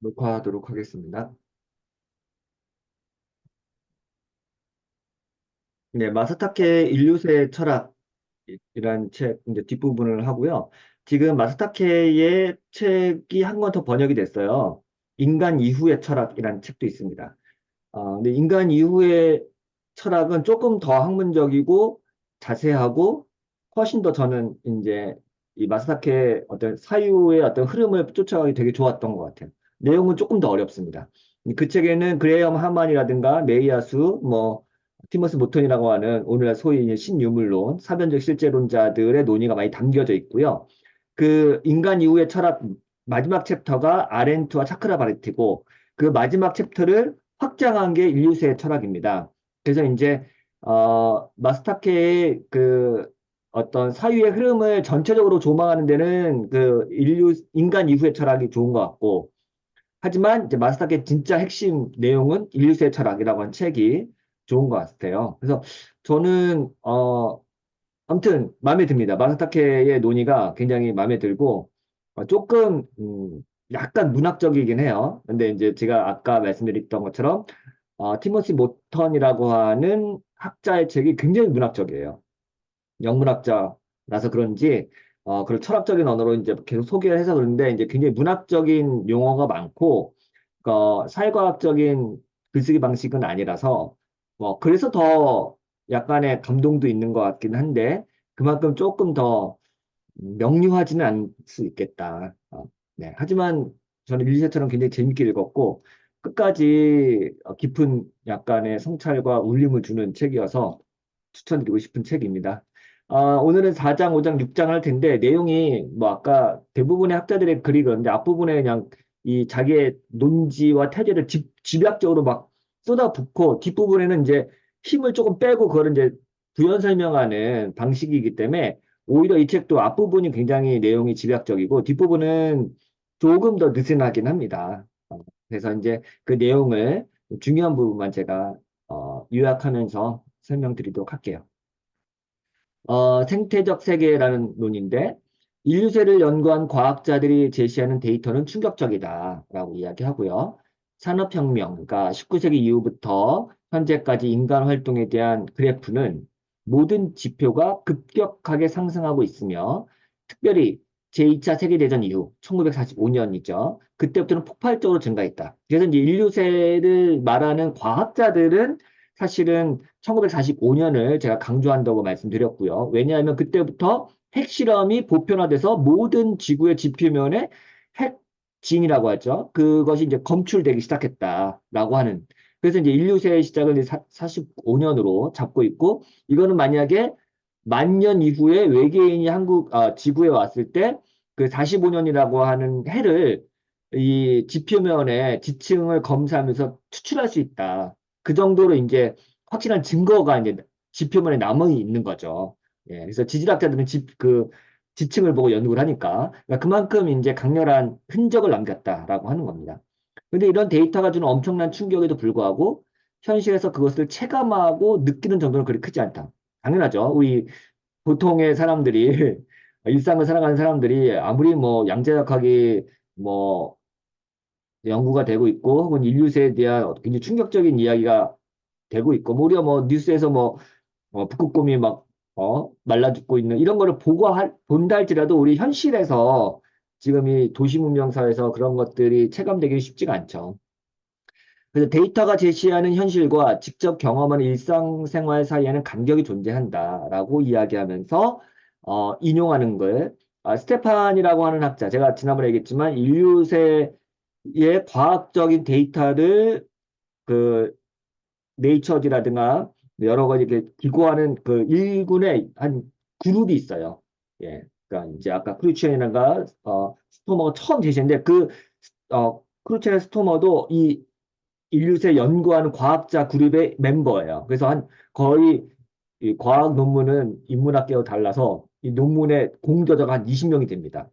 녹화하도록 하겠습니다. 네, 마사타케 인류세 철학이란 책 이제 뒷부분을 하고요. 지금 마사타케의 책이 한 권 더 번역이 됐어요. 인간 이후의 철학이라는 책도 있습니다. 근데 인간 이후의 철학은 조금 더 학문적이고 자세하고 훨씬 더 저는 이제 이 마사타케 어떤 사유의 어떤 흐름을 쫓아가기 되게 좋았던 것 같아요. 내용은 조금 더 어렵습니다. 그 책에는 그레이엄 하만이라든가 메이아수, 뭐 티머스 모턴이라고 하는 오늘날 소위 이제 신유물론, 사변적 실제론자들의 논의가 많이 담겨져 있고요. 그 인간 이후의 철학 마지막 챕터가 아렌트와 차크라바르티고 그 마지막 챕터를 확장한 게 인류세의 철학입니다. 그래서 이제 마스타케의 그 어떤 사유의 흐름을 전체적으로 조망하는 데는 그 인간 이후의 철학이 좋은 것 같고, 하지만 이제 마스타케의 진짜 핵심 내용은 인류세의 철학이라고 하는 책이 좋은 것 같아요. 그래서 저는 아무튼 마음에 듭니다. 마사타케의 논의가 굉장히 마음에 들고 조금 약간 문학적이긴 해요. 근데 이제 제가 아까 말씀드렸던 것처럼 티모시 모턴이라고 하는 학자의 책이 굉장히 문학적이에요. 영문학자라서 그런지 그걸 철학적인 언어로 이제 계속 소개를 해서 그런데 이제 굉장히 문학적인 용어가 많고 사회과학적인 글쓰기 방식은 아니라서 뭐 그래서 더 약간의 감동도 있는 것 같긴 한데 그만큼 조금 더 명료하지는 않을 수 있겠다. 네. 하지만 저는 릴리샤처럼 굉장히 재밌게 읽었고 끝까지 깊은 약간의 성찰과 울림을 주는 책이어서 추천드리고 싶은 책입니다. 오늘은 4장, 5장, 6장 할 텐데 내용이 뭐 아까 대부분의 학자들의 글이 그런데 앞부분에 그냥 이 자기의 논지와 태제를 집약적으로 막 쏟아붓고 뒷부분에는 이제 힘을 조금 빼고 그걸 이제 부연 설명하는 방식이기 때문에 오히려 이 책도 앞부분이 굉장히 내용이 집약적이고 뒷부분은 조금 더 느슨하긴 합니다. 그래서 이제 그 내용을 중요한 부분만 제가 요약하면서 설명드리도록 할게요. 생태적 세계라는 논인데 인류세를 연구한 과학자들이 제시하는 데이터는 충격적이다라고 이야기하고요. 산업혁명, 그러니까 19세기 이후부터 현재까지 인간 활동에 대한 그래프는 모든 지표가 급격하게 상승하고 있으며 특별히 제2차 세계대전 이후 1945년이죠. 그때부터는 폭발적으로 증가했다. 그래서 이제 인류세를 말하는 과학자들은 사실은 1945년을 제가 강조한다고 말씀드렸고요. 왜냐하면 그때부터 핵실험이 보편화돼서 모든 지구의 지표면에 핵진이라고 하죠. 그것이 이제 검출되기 시작했다라고 하는. 그래서 이제 인류세의 시작을 45년으로 잡고 있고, 이거는 만약에 만 년 이후에 외계인이 지구에 왔을 때 그 45년이라고 하는 해를 이 지표면에 지층을 검사하면서 추출할 수 있다. 그 정도로 이제 확실한 증거가 이제 지표면에 남아 있는 거죠. 예, 그래서 지질학자들은 지층을 보고 연구를 하니까 그러니까 그만큼 이제 강렬한 흔적을 남겼다라고 하는 겁니다. 근데 이런 데이터가 주는 엄청난 충격에도 불구하고 현실에서 그것을 체감하고 느끼는 정도는 그리 크지 않다. 당연하죠. 우리 보통의 사람들이 일상을 살아가는 사람들이 아무리 뭐 양자역학이 뭐 연구가 되고 있고 혹은 인류세에 대한 굉장히 충격적인 이야기가 되고 있고 뭐 우리가 뭐 뉴스에서 뭐 북극곰이 막 말라 죽고 있는 이런 거를 본다 할지라도 우리 현실에서 지금 이 도시 문명 사회에서 그런 것들이 체감되기 쉽지가 않죠. 그래서 데이터가 제시하는 현실과 직접 경험하는 일상생활 사이에는 간격이 존재한다라고 이야기하면서 인용하는 걸 스테판이라고 하는 학자, 제가 지난번에 얘기했지만 인류세의 과학적인 데이터를 그 네이처지라든가 여러 가지 이렇게 기고하는 그 일군의 한 그룹이 있어요. 예. 그러니까 이제 아까 크루첸이라가 스토머가 처음 제시했는데 크루첸 스토머도 이 인류세 연구하는 과학자 그룹의 멤버예요. 그래서 한 거의 이 과학 논문은 인문학계와 달라서 이 논문의 공저자가 한 20명이 됩니다.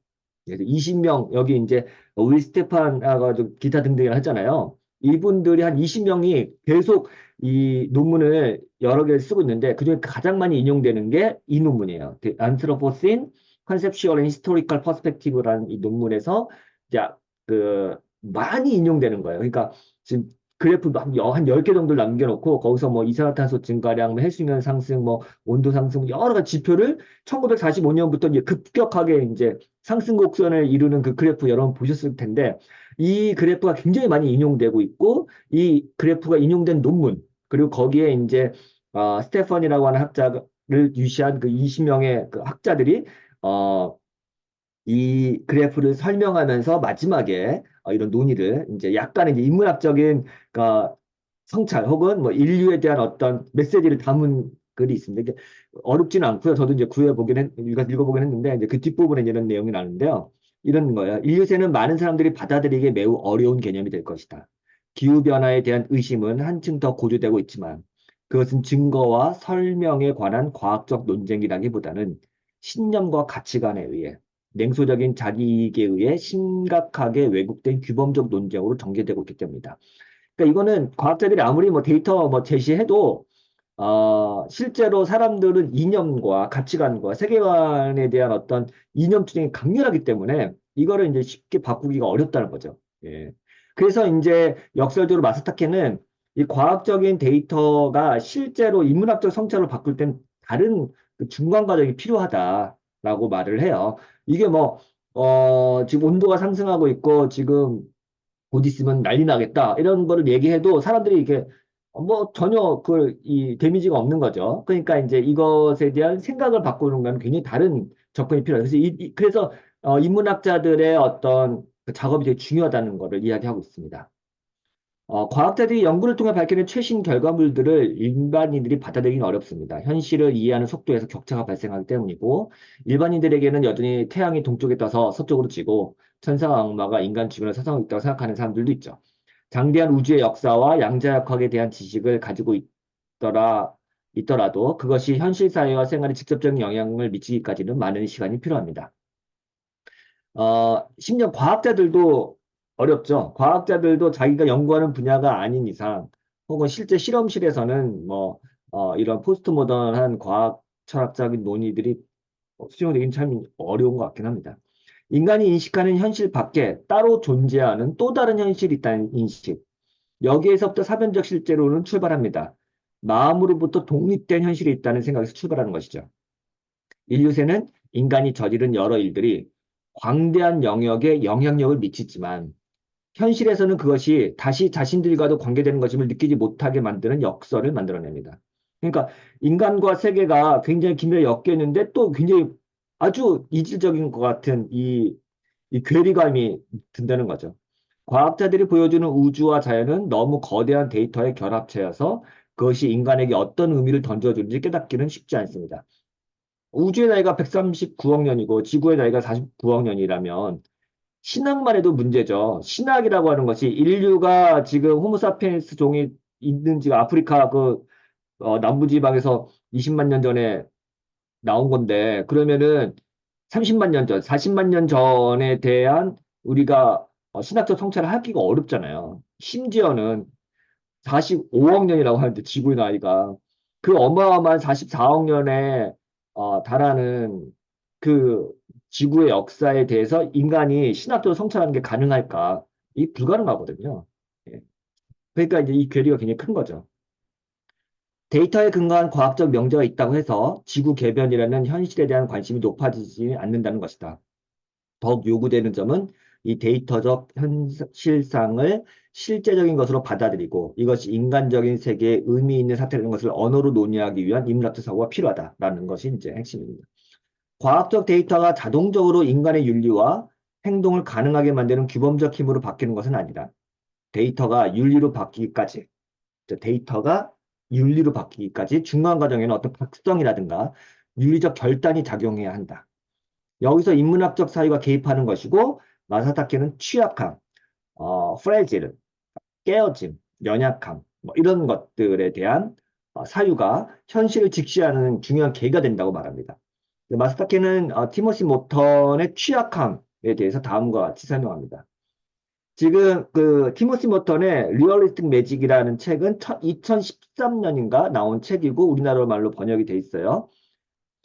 그래서 20명 여기 이제 윌 스테판하고 기타 등등을 하잖아요. 이분들이 한 20명이 계속 이 논문을 여러 개를 쓰고 있는데 그중에 가장 많이 인용되는 게 이 논문이에요. The Anthropocene Conceptual and Historical Perspective라는 이 논문에서 이제 그 많이 인용되는 거예요. 그러니까 지금 그래프 한 10개 정도를 남겨놓고 거기서 뭐 이산화탄소 증가량, 뭐 해수면 상승, 뭐 온도 상승, 여러 가지 지표를 1945년부터 이제 급격하게 이제 상승 곡선을 이루는 그 그래프 여러분 보셨을 텐데 이 그래프가 굉장히 많이 인용되고 있고 이 그래프가 인용된 논문 그리고 거기에 이제 스테펀이라고 하는 학자를 유시한 그 20명의 그 학자들이 이 그래프를 설명하면서 마지막에 이런 논의를 이제 약간의 이제 인문학적인 성찰 혹은 뭐 인류에 대한 어떤 메시지를 담은 글이 있습니다. 이게 어렵지는 않고요. 저도 이제 읽어보긴 했는데 이제 그 뒷부분에 이런 내용이 나오는데요. 이런 거예요. 인류세는 많은 사람들이 받아들이기 매우 어려운 개념이 될 것이다. 기후변화에 대한 의심은 한층 더 고조되고 있지만 그것은 증거와 설명에 관한 과학적 논쟁이라기보다는 신념과 가치관에 의해 냉소적인 자기이익에 의해 심각하게 왜곡된 규범적 논쟁으로 전개되고 있기 때문이다. 그러니까 이거는 과학자들이 아무리 뭐 데이터 뭐 제시해도 실제로 사람들은 이념과 가치관과 세계관에 대한 어떤 이념 투쟁이 강렬하기 때문에 이거를 이제 쉽게 바꾸기가 어렵다는 거죠. 예. 그래서 이제 역설적으로 마스타케는 이 과학적인 데이터가 실제로 인문학적 성찰로 바꿀 땐 다른 그 중간 과정이 필요하다라고 말을 해요. 이게 뭐, 지금 온도가 상승하고 있고 지금 곧 있으면 난리 나겠다. 이런 거를 얘기해도 사람들이 이게 뭐 전혀 이 데미지가 없는 거죠. 그러니까 이제 이것에 대한 생각을 바꾸는 건 굉장히 다른 접근이 필요해요. 그래서 그래서 인문학자들의 어떤 그 작업이 되게 중요하다는 거를 이야기하고 있습니다. 과학자들이 연구를 통해 밝혀낸 최신 결과물들을 일반인들이 받아들이기는 어렵습니다. 현실을 이해하는 속도에서 격차가 발생하기 때문이고, 일반인들에게는 여전히 태양이 동쪽에 떠서 서쪽으로 지고, 천사와 악마가 인간 주변을 사성하고 있다고 생각하는 사람들도 있죠. 장대한 우주의 역사와 양자역학에 대한 지식을 가지고 있더라도 그것이 현실 사회와 생활에 직접적인 영향을 미치기까지는 많은 시간이 필요합니다. 심지어 과학자들도 어렵죠. 과학자들도 자기가 연구하는 분야가 아닌 이상, 혹은 실제 실험실에서는 뭐, 이런 포스트 모던한 과학 철학적인 논의들이 수용되긴 참 어려운 것 같긴 합니다. 인간이 인식하는 현실 밖에 따로 존재하는 또 다른 현실이 있다는 인식. 여기에서부터 사변적 실제로는 출발합니다. 마음으로부터 독립된 현실이 있다는 생각에서 출발하는 것이죠. 인류세는 인간이 저지른 여러 일들이 광대한 영역에 영향력을 미치지만 현실에서는 그것이 다시 자신들과도 관계되는 것임을 느끼지 못하게 만드는 역설을 만들어냅니다. 그러니까 인간과 세계가 굉장히 긴밀하게 엮여 있는데 또 굉장히 아주 이질적인 것 같은 이 괴리감이 든다는 거죠. 과학자들이 보여주는 우주와 자연은 너무 거대한 데이터의 결합체여서 그것이 인간에게 어떤 의미를 던져주는지 깨닫기는 쉽지 않습니다. 우주의 나이가 139억 년이고 지구의 나이가 49억 년이라면 신학만 해도 문제죠. 신학이라고 하는 것이 인류가 지금 호모사피엔스 종이 있는지가 아프리카 남부지방에서 20만 년 전에 나온 건데 그러면은 30만 년 전, 40만 년 전에 대한 우리가 신학적 성찰을 하기가 어렵잖아요. 심지어는 45억 년이라고 하는데 지구의 나이가 그 어마어마한 44억 년에 달하는 그 지구의 역사에 대해서 인간이 신학적으로 성찰하는 게 가능할까? 이 불가능하거든요. 예. 그러니까 이제 이 괴리가 굉장히 큰 거죠. 데이터에 근거한 과학적 명제가 있다고 해서 지구 개변이라는 현실에 대한 관심이 높아지지 않는다는 것이다. 더욱 요구되는 점은 이 데이터적 현실상을 실제적인 것으로 받아들이고 이것이 인간적인 세계에 의미 있는 사태라는 것을 언어로 논의하기 위한 인문학적 사고가 필요하다라는 것이 이제 핵심입니다. 과학적 데이터가 자동적으로 인간의 윤리와 행동을 가능하게 만드는 규범적 힘으로 바뀌는 것은 아니다. 데이터가 윤리로 바뀌기까지, 데이터가 윤리로 바뀌기까지 중간 과정에는 어떤 각성이라든가 윤리적 결단이 작용해야 한다. 여기서 인문학적 사유가 개입하는 것이고 마사타케는 취약함, 프레질, 깨어짐, 연약함 뭐 이런 것들에 대한 사유가 현실을 직시하는 중요한 계기가 된다고 말합니다. 마사타케는 티모시 모턴의 취약함에 대해서 다음과 같이 설명합니다. 지금 그 티모시 모턴의 리얼리스틱 매직이라는 책은 2013년인가 나온 책이고 우리나라 말로 번역이 돼 있어요.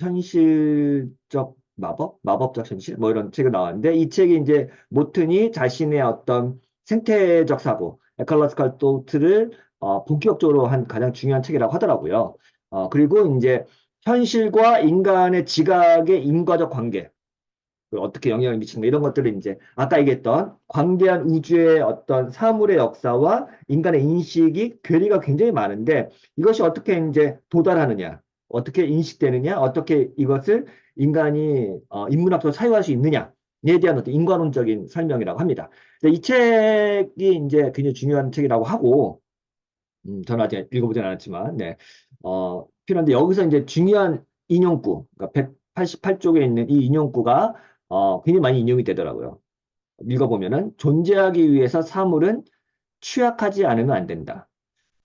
현실적 마법? 마법적 현실? 뭐 이런 책이 나왔는데 이 책이 이제 모튼이 자신의 어떤 생태적 사고, 에컬로지컬 토트를 본격적으로 한 가장 중요한 책이라고 하더라고요. 그리고 이제 현실과 인간의 지각의 인과적 관계, 그 어떻게 영향을 미치는가 이런 것들을 이제 아까 얘기했던 광대한 우주의 어떤 사물의 역사와 인간의 인식이 괴리가 굉장히 많은데 이것이 어떻게 이제 도달하느냐, 어떻게 인식되느냐, 어떻게 이것을 인간이 인문학적으로 사유할 수 있느냐에 대한 어떤 인과론적인 설명이라고 합니다. 이 책이 이제 굉장히 중요한 책이라고 하고, 저는 아직 읽어보진 않았지만, 네, 필요한데 여기서 이제 중요한 인용구, 그러니까 188쪽에 있는 이 인용구가 굉장히 많이 인용이 되더라고요. 읽어보면은 존재하기 위해서 사물은 취약하지 않으면 안 된다.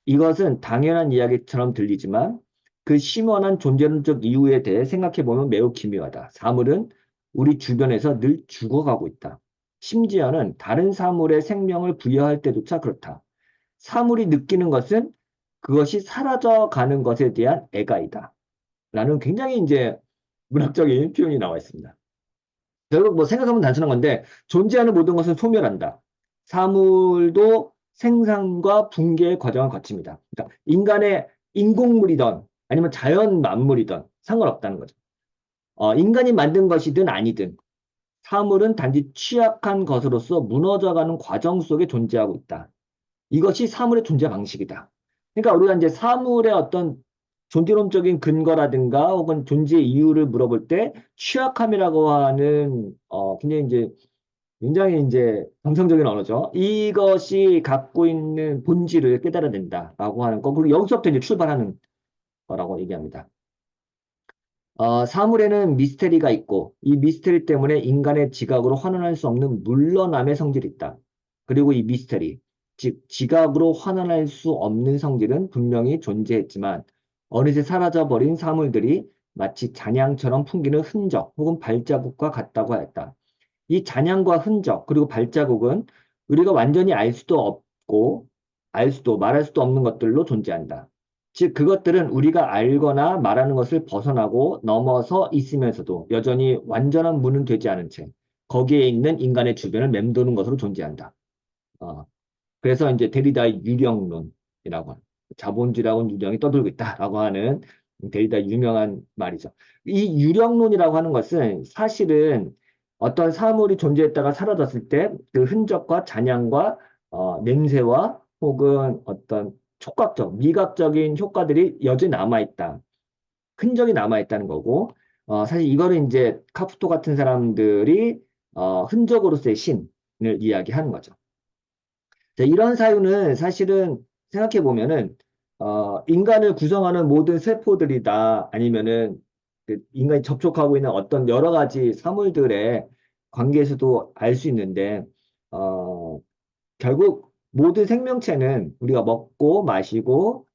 이것은 당연한 이야기처럼 들리지만 그 심원한 존재론적 이유에 대해 생각해보면 매우 기묘하다. 사물은 우리 주변에서 늘 죽어가고 있다. 심지어는 다른 사물에 생명을 부여할 때조차 그렇다. 사물이 느끼는 것은 그것이 사라져가는 것에 대한 애가이다. 라는 굉장히 이제 문학적인 표현이 나와 있습니다. 결국 뭐 생각하면 단순한 건데 존재하는 모든 것은 소멸한다. 사물도 생산과 붕괴의 과정을 거칩니다. 그러니까 인간의 인공물이든 아니면 자연 만물이든 상관없다는 거죠. 인간이 만든 것이든 아니든 사물은 단지 취약한 것으로서 무너져가는 과정 속에 존재하고 있다. 이것이 사물의 존재 방식이다. 그러니까 우리가 이제 사물의 어떤 존재론적인 근거라든가 혹은 존재 이유를 물어볼 때 취약함이라고 하는 굉장히 이제 감성적인 언어죠. 이것이 갖고 있는 본질을 깨달아낸다라고 하는 거. 그리고 여기서부터 이제 출발하는 거라고 얘기합니다. 사물에는 미스테리가 있고 이 미스테리 때문에 인간의 지각으로 환원할 수 없는 물러남의 성질이 있다. 그리고 이 미스테리, 즉 지각으로 환원할 수 없는 성질은 분명히 존재했지만 어느새 사라져버린 사물들이 마치 잔향처럼 풍기는 흔적 혹은 발자국과 같다고 하였다. 이 잔향과 흔적 그리고 발자국은 우리가 완전히 알 수도 없고 말할 수도 없는 것들로 존재한다. 즉 그것들은 우리가 알거나 말하는 것을 벗어나고 넘어서 있으면서도 여전히 완전한 문은 되지 않은 채 거기에 있는 인간의 주변을 맴도는 것으로 존재한다. 어, 그래서 이제 데리다의 유령론이라고 하는 자본주의라고는 유령이 떠돌고 있다라고 하는 데리다의 유명한 말이죠. 이 유령론이라고 하는 것은 사실은 어떤 사물이 존재했다가 사라졌을 때 그 흔적과 잔향과 냄새와 혹은 어떤 촉각적, 미각적인 효과들이 여전히 남아있다. 흔적이 남아있다는 거고, 사실 이거를 이제 카프토 같은 사람들이 흔적으로서의 신을 이야기하는 거죠. 자, 이런 사유는 사실은 생각해 보면은 인간을 구성하는 모든 세포들이다 아니면은 그 인간이 접촉하고 있는 어떤 여러 가지 사물들의 관계에서도 알 수 있는데 어, 결국 모든 생명체는 우리가 먹고 마시고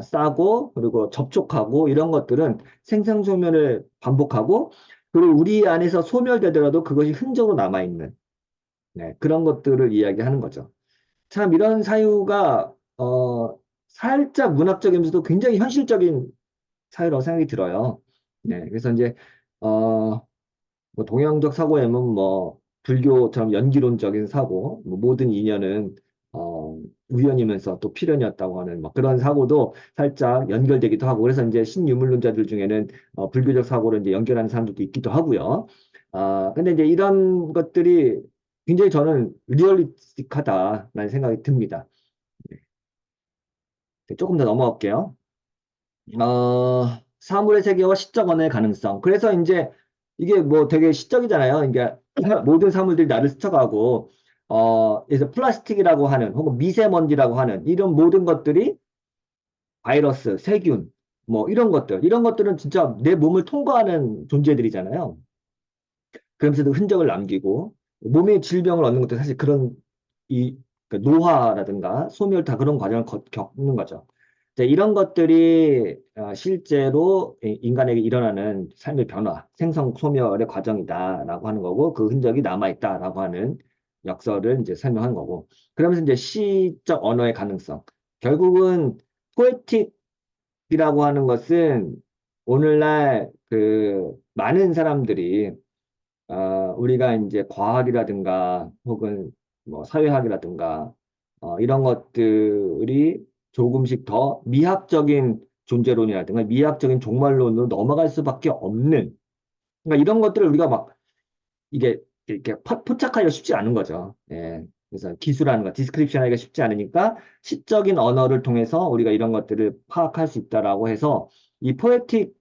싸고 그리고 접촉하고 이런 것들은 생성소멸을 반복하고 그리고 우리 안에서 소멸되더라도 그것이 흔적으로 남아있는 네, 그런 것들을 이야기하는 거죠. 참 이런 사유가 살짝 문학적이면서도 굉장히 현실적인 사유라고 생각이 들어요. 네, 그래서 이제 어, 뭐 동양적 사고에는 뭐 불교처럼 연기론적인 사고, 뭐 모든 인연은 우연이면서 또 필연이었다고 하는 뭐 그런 사고도 살짝 연결되기도 하고 그래서 이제 신유물론자들 중에는 불교적 사고를 이제 연결하는 사람들도 있기도 하고요. 근데 이제 이런 것들이 굉장히 저는 리얼리스틱하다라는 생각이 듭니다. 네, 조금 더 넘어갈게요. 사물의 세계와 시적 언어의 가능성. 그래서 이제 이게 뭐 되게 시적이잖아요. 이게 모든 사물들이 나를 스쳐가고, 그래서 플라스틱이라고 하는 혹은 미세먼지라고 하는 이런 모든 것들이 바이러스, 세균, 뭐 이런 것들은 진짜 내 몸을 통과하는 존재들이잖아요. 그러면서도 흔적을 남기고 몸의 질병을 얻는 것도 사실 그런 이 노화라든가 소멸 다 그런 과정을 겪는 거죠. 이제 이런 것들이 실제로 인간에게 일어나는 삶의 변화, 생성 소멸의 과정이다라고 하는 거고 그 흔적이 남아있다라고 하는 역설을 이제 설명한 거고 그러면서 이제 시적 언어의 가능성 결국은 포에틱이라고 하는 것은 오늘날 그 많은 사람들이 우리가 이제 과학이라든가 혹은 뭐 사회학이라든가 이런 것들이 조금씩 더 미학적인 존재론이라든가 미학적인 종말론으로 넘어갈 수밖에 없는 그러니까 이런 것들을 우리가 막 이게 이렇게 포착하기가 쉽지 않은 거죠. 예. 그래서 기술하는 거, 디스크립션 하기가 쉽지 않으니까 시적인 언어를 통해서 우리가 이런 것들을 파악할 수 있다라고 해서 이 포에틱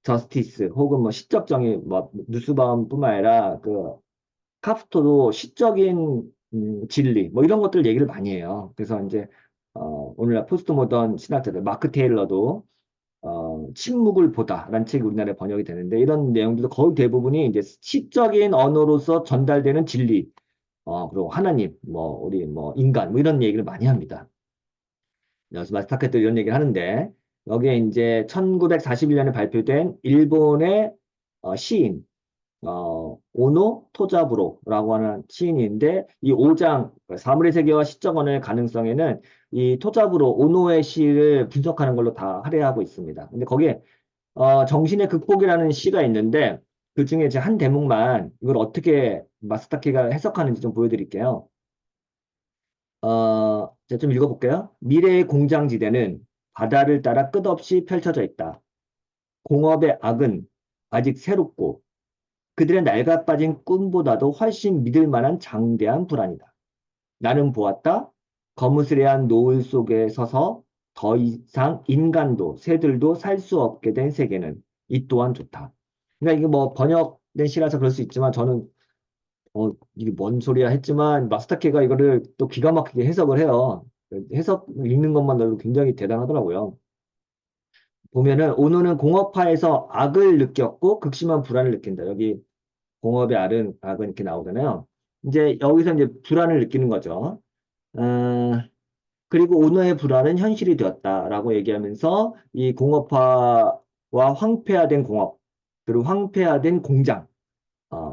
저스티스 혹은 뭐 시적 정의, 뭐 누스바움뿐만 아니라 그 카프토도 시적인 진리 뭐 이런 것들 얘기를 많이 해요. 그래서 이제 오늘날 포스트 모던 신학자들 마크 테일러도 침묵을 보다라는 책이 우리나라에 번역이 되는데 이런 내용들도 거의 대부분이 이제 시적인 언어로서 전달되는 진리, 그리고 하나님, 뭐 우리 뭐 인간 뭐 이런 얘기를 많이 합니다. 그래서 마스타케도 이런 얘기를 하는데 여기에 이제 1941년에 발표된 일본의 시인 오노 토자부로라고 하는 시인인데 이 5장 사물의 세계와 시적 언어의 가능성에는 이 토자부로 오노의 시를 분석하는 걸로 다 할애하고 있습니다. 근데 거기에 정신의 극복이라는 시가 있는데 그 중에 제 한 대목만 이걸 어떻게 마스타케가 해석하는지 좀 보여드릴게요. 제가 좀 읽어볼게요. 미래의 공장지대는 바다를 따라 끝없이 펼쳐져 있다. 공업의 악은 아직 새롭고 그들의 낡아빠진 꿈보다도 훨씬 믿을 만한 장대한 불안이다. 나는 보았다. 거무스레한 노을 속에 서서 더 이상 인간도 새들도 살 수 없게 된 세계는 이 또한 좋다. 그러니까 이게 뭐 번역된 시라서 그럴 수 있지만 저는 이게 뭔 소리야 했지만 마스타케가 이거를 또 기가 막히게 해석을 해요. 해석 읽는 것만으로도 굉장히 대단하더라고요. 보면은 오늘은 공업화에서 악을 느꼈고 극심한 불안을 느낀다. 여기 공업의 악은 이렇게 나오잖아요. 이제 여기서 이제 불안을 느끼는 거죠. 어, 그리고 오너의 불안은 현실이 되었다라고 얘기하면서 이 공업화와 황폐화된 공업, 그리고 황폐화된 공장,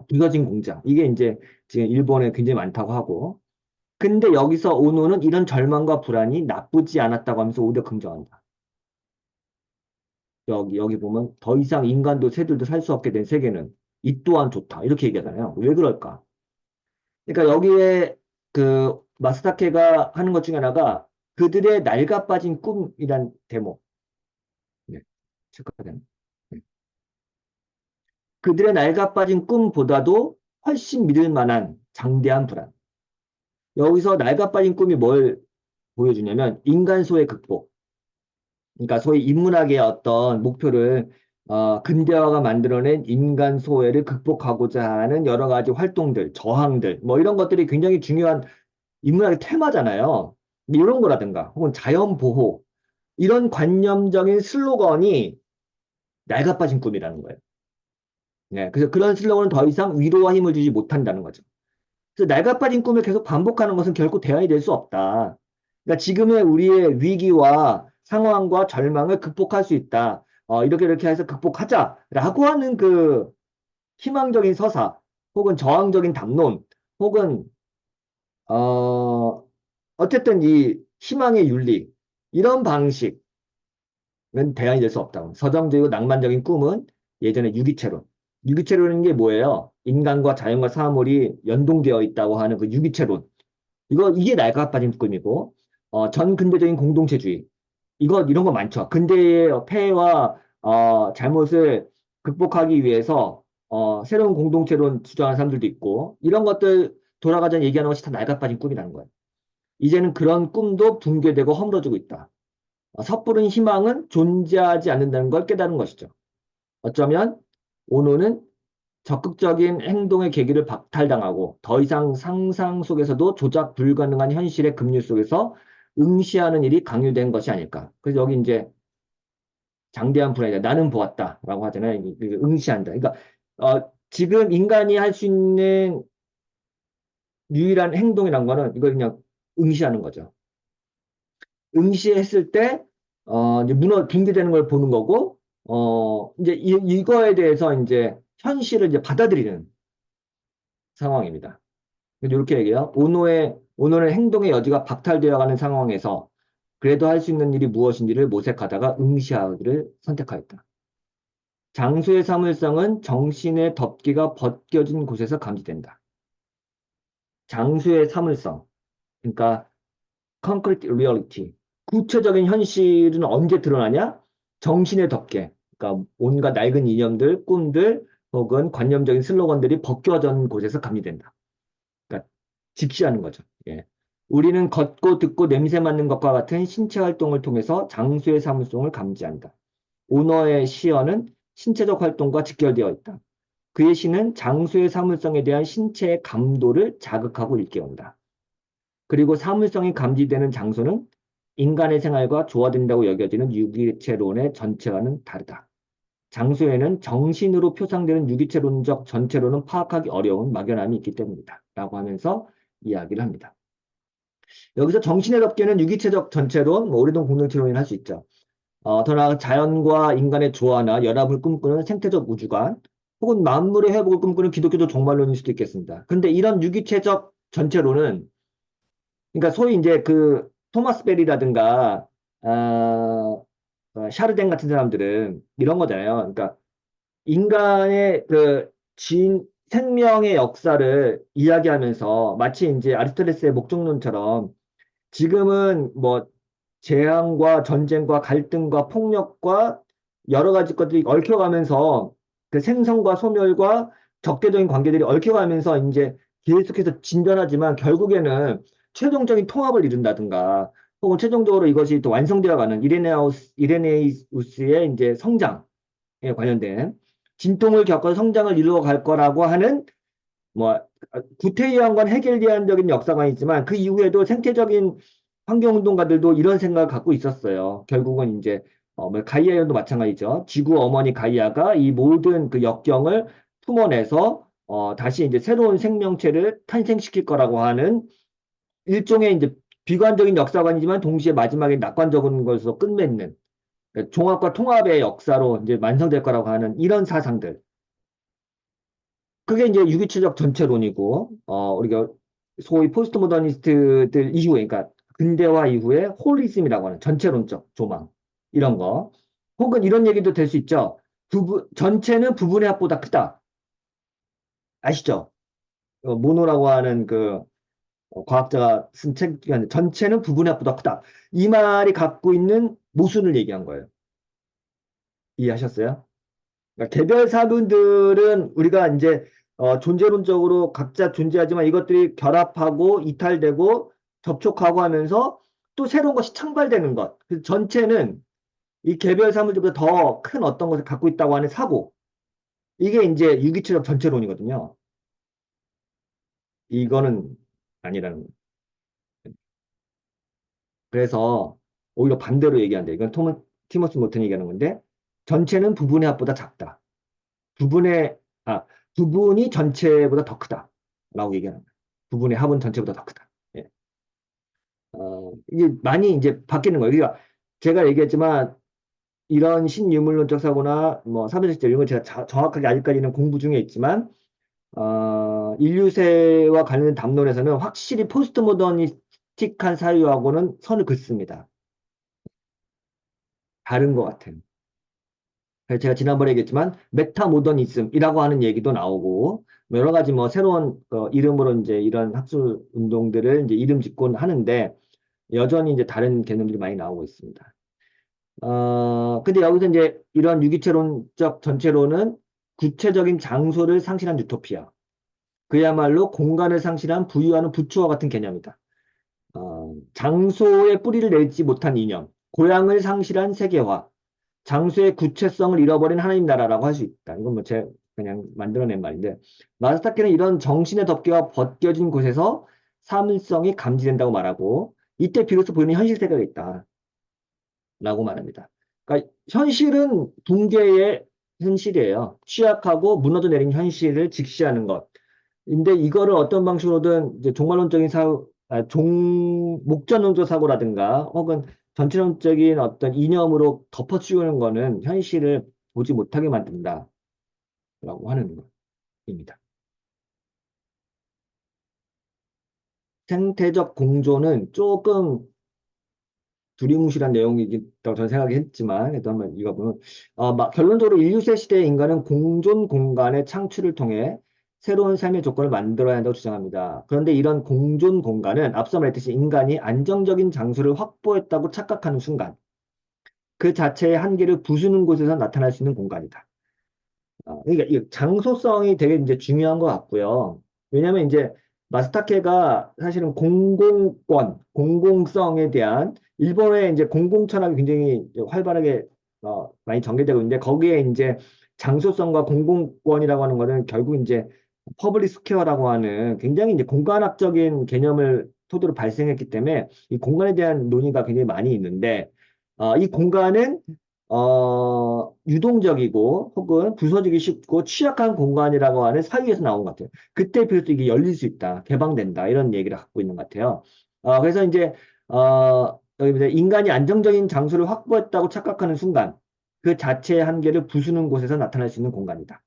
부서진 공장. 이게 이제 지금 일본에 굉장히 많다고 하고. 근데 여기서 오노는 이런 절망과 불안이 나쁘지 않았다고 하면서 오히려 긍정한다. 여기 보면 더 이상 인간도 새들도 살 수 없게 된 세계는 이 또한 좋다. 이렇게 얘기하잖아요. 왜 그럴까? 그러니까 여기에 그 마스타케가 하는 것 중에 하나가 그들의 낡아 빠진 꿈이란 대목. 네, 체크하면. 네. 그들의 낡아 빠진 꿈보다도 훨씬 믿을 만한 장대한 불안. 여기서 낡아 빠진 꿈이 뭘 보여주냐면 인간소의 극복. 그러니까 소위 인문학의 어떤 목표를 근대화가 만들어낸 인간 소외를 극복하고자 하는 여러 가지 활동들, 저항들, 뭐 이런 것들이 굉장히 중요한 인문학의 테마잖아요. 근데 이런 거라든가, 혹은 자연 보호, 이런 관념적인 슬로건이 낡아빠진 꿈이라는 거예요. 네, 그래서 그런 슬로건은 더 이상 위로와 힘을 주지 못한다는 거죠. 그래서 낡아빠진 꿈을 계속 반복하는 것은 결코 대안이 될 수 없다. 그러니까 지금의 우리의 위기와 상황과 절망을 극복할 수 있다. 이렇게 해서 극복하자라고 하는 그 희망적인 서사, 혹은 저항적인 담론, 혹은 어, 어쨌든 이 희망의 윤리, 이런 방식은 대안이 될 수 없다고. 서정적이고 낭만적인 꿈은 예전에 유기체론. 유기체론인 게 뭐예요? 인간과 자연과 사물이 연동되어 있다고 하는 그 유기체론. 이게 낡아빠진 꿈이고, 전 근대적인 공동체주의. 이런 거 많죠. 근대의 폐해와, 잘못을 극복하기 위해서, 새로운 공동체론 주장하는 사람들도 있고, 이런 것들 돌아가자 얘기하는 것이 다 낡아빠진 꿈이라는 거예요. 이제는 그런 꿈도 붕괴되고 허물어지고 있다. 섣부른 희망은 존재하지 않는다는 걸 깨달은 것이죠. 어쩌면 오노는 적극적인 행동의 계기를 박탈당하고 더 이상 상상 속에서도 조작 불가능한 현실의 급류 속에서 응시하는 일이 강요된 것이 아닐까. 그래서 여기 이제 장대한 불안이다. 나는 보았다라고 하잖아요. 응시한다. 그러니까 지금 인간이 할 수 있는 유일한 행동이란 거는 이걸 그냥 응시하는 거죠. 응시했을 때 이제 붕괴되는 걸 보는 거고 이제 이거에 대해서 이제 현실을 이제 받아들이는 상황입니다. 이렇게 얘기해요. 오노의 행동의 여지가 박탈되어가는 상황에서 그래도 할 수 있는 일이 무엇인지를 모색하다가 응시하기를 선택하였다. 장소의 사물성은 정신의 덮개가 벗겨진 곳에서 감지된다. 장소의 사물성, 그러니까 concrete reality, 구체적인 현실은 언제 드러나냐? 정신의 덮개, 그러니까 온갖 낡은 이념들, 꿈들, 혹은 관념적인 슬로건들이 벗겨진 곳에서 감지된다. 그러니까 직시하는 거죠. 예. 우리는 걷고 듣고 냄새 맡는 것과 같은 신체 활동을 통해서 장소의 사물성을 감지한다. 오너의 시어는 신체적 활동과 직결되어 있다. 그의 시는 장소의 사물성에 대한 신체의 감도를 자극하고 일깨운다. 그리고 사물성이 감지되는 장소는 인간의 생활과 조화된다고 여겨지는 유기체론의 전체와는 다르다. 장소에는 정신으로 표상되는 유기체론적 전체로는 파악하기 어려운 막연함이 있기 때문이다. 라고 하면서 이야기를 합니다. 여기서 정신의 덮개는 유기체적 전체론, 뭐 오래된 공동체론이라 할 수 있죠. 더 나아가 자연과 인간의 조화나 연합을 꿈꾸는 생태적 우주관, 혹은 만물의 회복을 꿈꾸는 기독교적 종말론일 수도 있겠습니다. 근데 이런 유기체적 전체론은, 그러니까 소위 이제 그 토마스 벨이라든가 샤르댕 같은 사람들은 이런 거잖아요. 그러니까 인간의 그 생명의 역사를 이야기하면서 마치 이제 아리스토텔레스의 목적론처럼 지금은 뭐 재앙과 전쟁과 갈등과 폭력과 여러 가지 것들이 얽혀가면서 그 생성과 소멸과 적대적인 관계들이 얽혀가면서 이제 계속해서 진전하지만 결국에는 최종적인 통합을 이룬다든가 혹은 최종적으로 이것이 또 완성되어가는 이레네우스의 이제 성장에 관련된 진통을 겪어 성장을 이루어 갈 거라고 하는 뭐 구태의학과 해결대안적인 역사관이 있지만 그 이후에도 생태적인 환경운동가들도 이런 생각을 갖고 있었어요. 결국은 이제 뭐 가이아연도 마찬가지죠. 지구 어머니 가이아가 이 모든 그 역경을 품어내서 다시 이제 새로운 생명체를 탄생시킬 거라고 하는 일종의 이제 비관적인 역사관이지만 동시에 마지막에 낙관적인 것으로 끝맺는 그러니까 종합과 통합의 역사로 이제 완성될 거라고 하는 이런 사상들. 그게 이제 유기체적 전체론이고, 우리가 소위 포스트 모더니스트들 이후에, 그러니까 근대화 이후에 홀리즘이라고 하는 전체론적 조망, 이런 거. 혹은 이런 얘기도 될 수 있죠. 전체는 부분의 합보다 크다. 아시죠? 모노라고 하는 그 과학자가 쓴 책 중에 전체는 부분의 합보다 크다. 이 말이 갖고 있는 모순을 얘기한 거예요. 이해하셨어요? 그러니까 개별 사분들은 우리가 이제 존재론적으로 각자 존재하지만 이것들이 결합하고 이탈되고 접촉하고 하면서 또 새로운 것이 창발되는 것. 그 전체는 이 개별 사물들보다 더 큰 어떤 것을 갖고 있다고 하는 사고. 이게 이제 유기체적 전체론이거든요. 이거는 아니라는 거예요. 그래서 오히려 반대로 얘기한다. 이건 티머스 모튼이 얘기하는 건데 전체는 부분의 합보다 작다. 부분의, 아, 부분이 전체보다 더 크다. 라고 얘기하는 거예요. 부분의 합은 전체보다 더 크다. 예. 이게 많이 이제 바뀌는 거예요. 그러니까 제가 얘기했지만 이런 신유물론적 사고나 뭐 사회적 이런 걸 제가 정확하게 아직까지는 공부 중에 있지만, 인류세와 관련된 담론에서는 확실히 포스트 모더니스틱한 사유하고는 선을 긋습니다. 다른 것 같아요. 그래서 제가 지난번에 얘기했지만 메타모더니즘이라고 하는 얘기도 나오고 뭐 여러 가지 뭐 새로운 이름으로 이제 이런 학술 운동들을 이제 이름 짓곤 하는데 여전히 이제 다른 개념들이 많이 나오고 있습니다. 근데 여기서 이제 이런 유기체론적 전체론은 구체적인 장소를 상실한 유토피아. 그야말로 공간을 상실한 부유하는 부초와 같은 개념이다. 장소에 뿌리를 내지 못한 이념, 고향을 상실한 세계화, 장수의 구체성을 잃어버린 하나님 나라라고 할 수 있다. 이건 뭐 제 그냥 만들어낸 말인데 마스타케는 이런 정신의 덮개가 벗겨진 곳에서 사물성이 감지된다고 말하고 이때 비로소 보이는 현실 세계가 있다라고 말합니다. 그러니까 현실은 붕괴의 현실이에요. 취약하고 무너져 내린 현실을 직시하는 것. 근데 이거를 어떤 방식으로든 이제 종말론적인 목전론적 사고라든가 혹은 전체론적인 어떤 이념으로 덮어씌우는 거는 현실을 보지 못하게 만든다라고 하는 겁니다. 생태적 공존은 조금 두리뭉실한 내용이라고 저는 생각했지만, 그래도 한번 읽어보면, 결론적으로 인류세 시대의 인간은 공존 공간의 창출을 통해 새로운 삶의 조건을 만들어야 한다고 주장합니다. 그런데 이런 공존 공간은 앞서 말했듯이 인간이 안정적인 장소를 확보했다고 착각하는 순간 그 자체의 한계를 부수는 곳에서 나타날 수 있는 공간이다. 그러니까 이 장소성이 되게 이제 중요한 것 같고요. 왜냐하면 이제 마스타케가 사실은 공공권, 공공성에 대한 일본의 이제 공공천학이 굉장히 이제 활발하게 많이 전개되고 있는데 거기에 이제 장소성과 공공권이라고 하는 거는 결국 이제 퍼블릭 스퀘어라고 하는 굉장히 이제 공간학적인 개념을 토대로 발생했기 때문에 이 공간에 대한 논의가 굉장히 많이 있는데 이 공간은 유동적이고 혹은 부서지기 쉽고 취약한 공간이라고 하는 사유에서 나온 것 같아요. 그때 비로소 이게 열릴 수 있다, 개방된다 이런 얘기를 갖고 있는 것 같아요. 그래서 이제 여기 보세요. 인간이 안정적인 장소를 확보했다고 착각하는 순간 그 자체의 한계를 부수는 곳에서 나타날 수 있는 공간이다.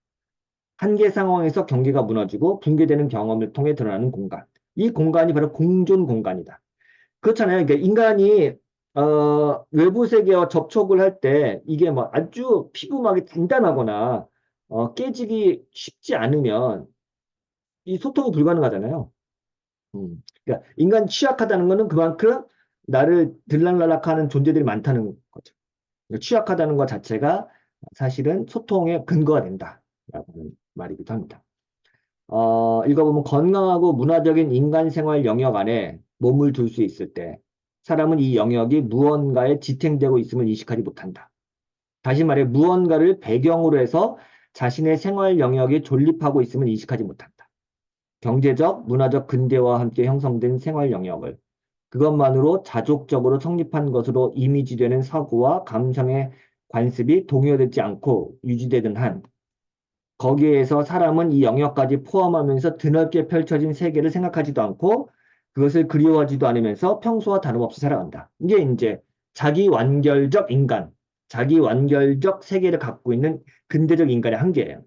한계 상황에서 경계가 무너지고 붕괴되는 경험을 통해 드러나는 공간. 이 공간이 바로 공존 공간이다. 그렇잖아요. 그러니까 인간이 외부 세계와 접촉을 할 때 이게 뭐 아주 피부막이 단단하거나 깨지기 쉽지 않으면 이 소통이 불가능하잖아요. 그러니까 인간 취약하다는 거는 그만큼 나를 들락날락하는 존재들이 많다는 거죠. 그러니까 취약하다는 것 자체가 사실은 소통의 근거가 된다라고 하는 말이기도 합니다. 읽어보면 건강하고 문화적인 인간 생활 영역 안에 몸을 둘 수 있을 때 사람은 이 영역이 무언가에 지탱되고 있음을 인식하지 못한다. 다시 말해 무언가를 배경으로 해서 자신의 생활 영역에 존립하고 있음을 인식하지 못한다. 경제적, 문화적 근대화와 함께 형성된 생활 영역을 그것만으로 자족적으로 성립한 것으로 이미지되는 사고와 감성의 관습이 동요되지 않고 유지되는 한 거기에서 사람은 이 영역까지 포함하면서 드넓게 펼쳐진 세계를 생각하지도 않고 그것을 그리워하지도 않으면서 평소와 다름없이 살아간다. 이게 이제 자기 완결적 인간, 자기 완결적 세계를 갖고 있는 근대적 인간의 한계예요.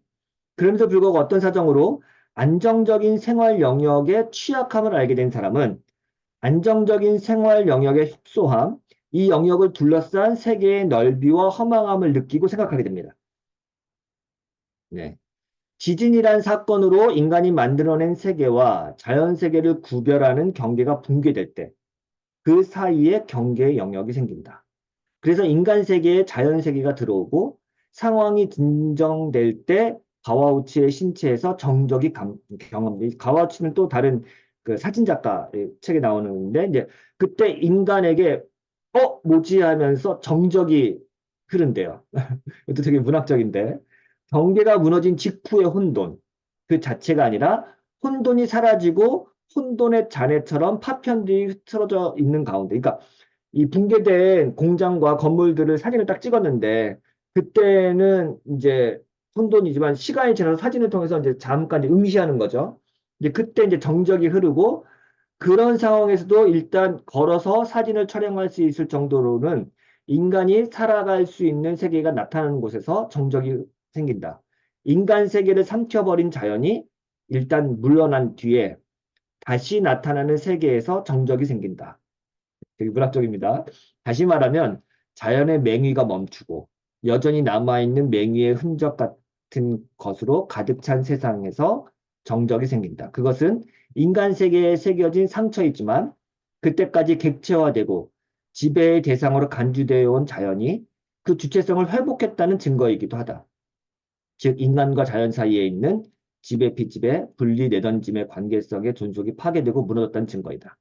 그럼에도 불구하고 어떤 사정으로 안정적인 생활 영역의 취약함을 알게 된 사람은 안정적인 생활 영역의 협소함, 이 영역을 둘러싼 세계의 넓이와 허망함을 느끼고 생각하게 됩니다. 네. 지진이란 사건으로 인간이 만들어낸 세계와 자연 세계를 구별하는 경계가 붕괴될 때 그 사이에 경계의 영역이 생긴다. 그래서 인간 세계에 자연 세계가 들어오고 상황이 진정될 때 가와우치의 신체에서 정적이 경험돼. 가와우치는 또 다른 그 사진작가의 책에 나오는데 이제 그때 인간에게 뭐지 하면서 정적이 흐른대요. 이것도 되게 문학적인데 경계가 무너진 직후의 혼돈 그 자체가 아니라 혼돈이 사라지고 혼돈의 잔해처럼 파편들이 흐트러져 있는 가운데 그러니까 이 붕괴된 공장과 건물들을 사진을 딱 찍었는데 그때는 이제 혼돈이지만 시간이 지나서 사진을 통해서 이제 잠깐 이제 응시하는 거죠. 이제 그때 이제 정적이 흐르고 그런 상황에서도 일단 걸어서 사진을 촬영할 수 있을 정도로는 인간이 살아갈 수 있는 세계가 나타나는 곳에서 정적이 생긴다. 인간 세계를 삼켜버린 자연이 일단 물러난 뒤에 다시 나타나는 세계에서 정적이 생긴다. 되게 문학적입니다. 다시 말하면 자연의 맹위가 멈추고 여전히 남아있는 맹위의 흔적 같은 것으로 가득 찬 세상에서 정적이 생긴다. 그것은 인간 세계에 새겨진 상처이지만 그때까지 객체화되고 지배의 대상으로 간주되어 온 자연이 그 주체성을 회복했다는 증거이기도 하다. 즉 인간과 자연 사이에 있는 지배 피지배 분리 내던짐의 관계성의 존속이 파괴되고 무너졌다는 증거이다.